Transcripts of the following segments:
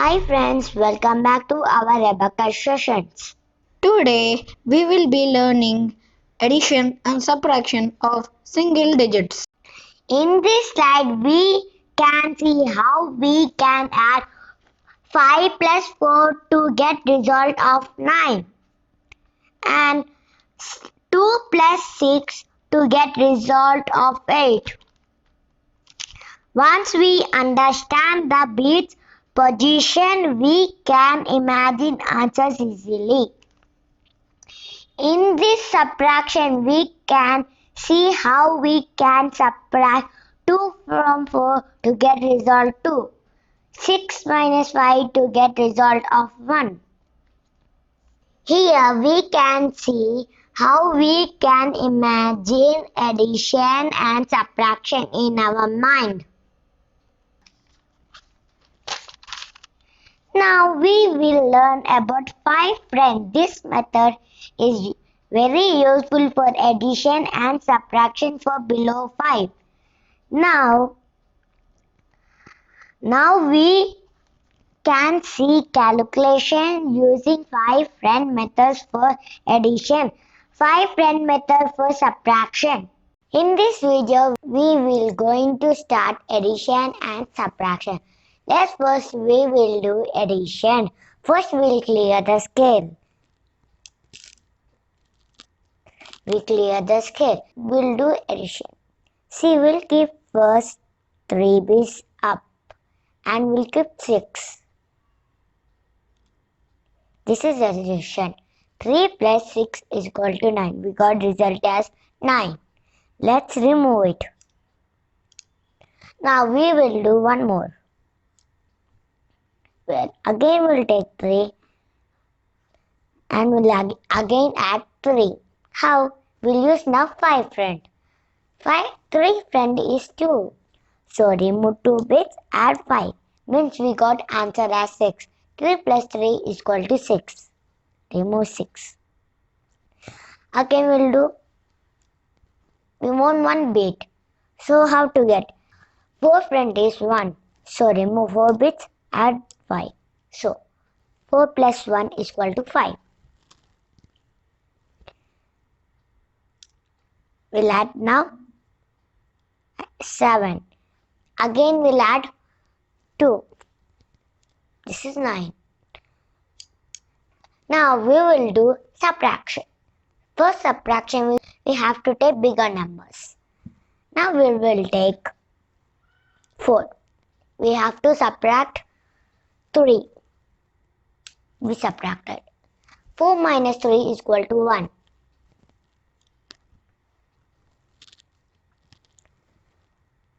Hi friends, welcome back to our Abacus sessions. Today we will be learning addition and subtraction of single digits. In this slide, we can see how we can add 5 plus 4 to get result of 9 and 2 plus 6 to get result of 8. Once we understand the bits position, we can imagine answers easily. In this subtraction, we can see how we can subtract 2 from 4 to get result 2. 6 minus 5 to get result of 1. Here we can see how we can imagine addition and subtraction in our mind. Now we will learn about 5 friends. This method is very useful for addition and subtraction for below 5. Now we can see calculation using 5 friend methods for addition, 5 friend method for subtraction. In this video, we will going to start addition and subtraction. Let's first we will do addition. First we will clear the scale. We clear the scale. We'll do addition. See, we'll keep first 3 bits up and we'll keep 6. This is addition. 3 plus 6 is equal to 9. We got result as 9. Let's remove it. Now we will do one more. Well, again we'll take 3 and we'll again add 3. How? We'll use now 5 friend. 3 friend is 2. So remove 2 bits, add 5. Means we got answer as 6. 3 plus 3 is equal to 6. Remove 6. Again we want 1 bit. So how to get? 4 friend is 1. So remove 4 bits, add 5. So 4 plus 1 is equal to 5. We'll add now 7. Again we'll add 2. This is 9. Now we will do subtraction. For subtraction we have to take bigger numbers. Now we will take 4. We have to subtract 3. We subtracted. 4 minus 3 is equal to 1.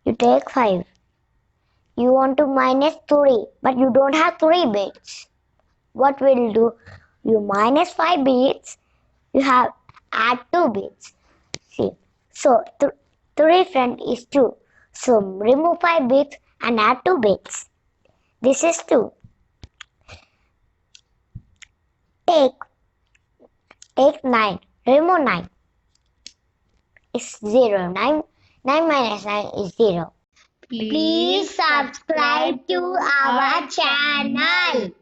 You take 5. You want to minus 3, but you don't have 3 bits. What will do? You minus 5 bits, you have add 2 bits. See, so 3 friend is 2. So remove 5 bits and add 2 bits. This is 2. Take 9. Remove 9. It's 0. 9 minus 9 is 0. Please subscribe to our channel.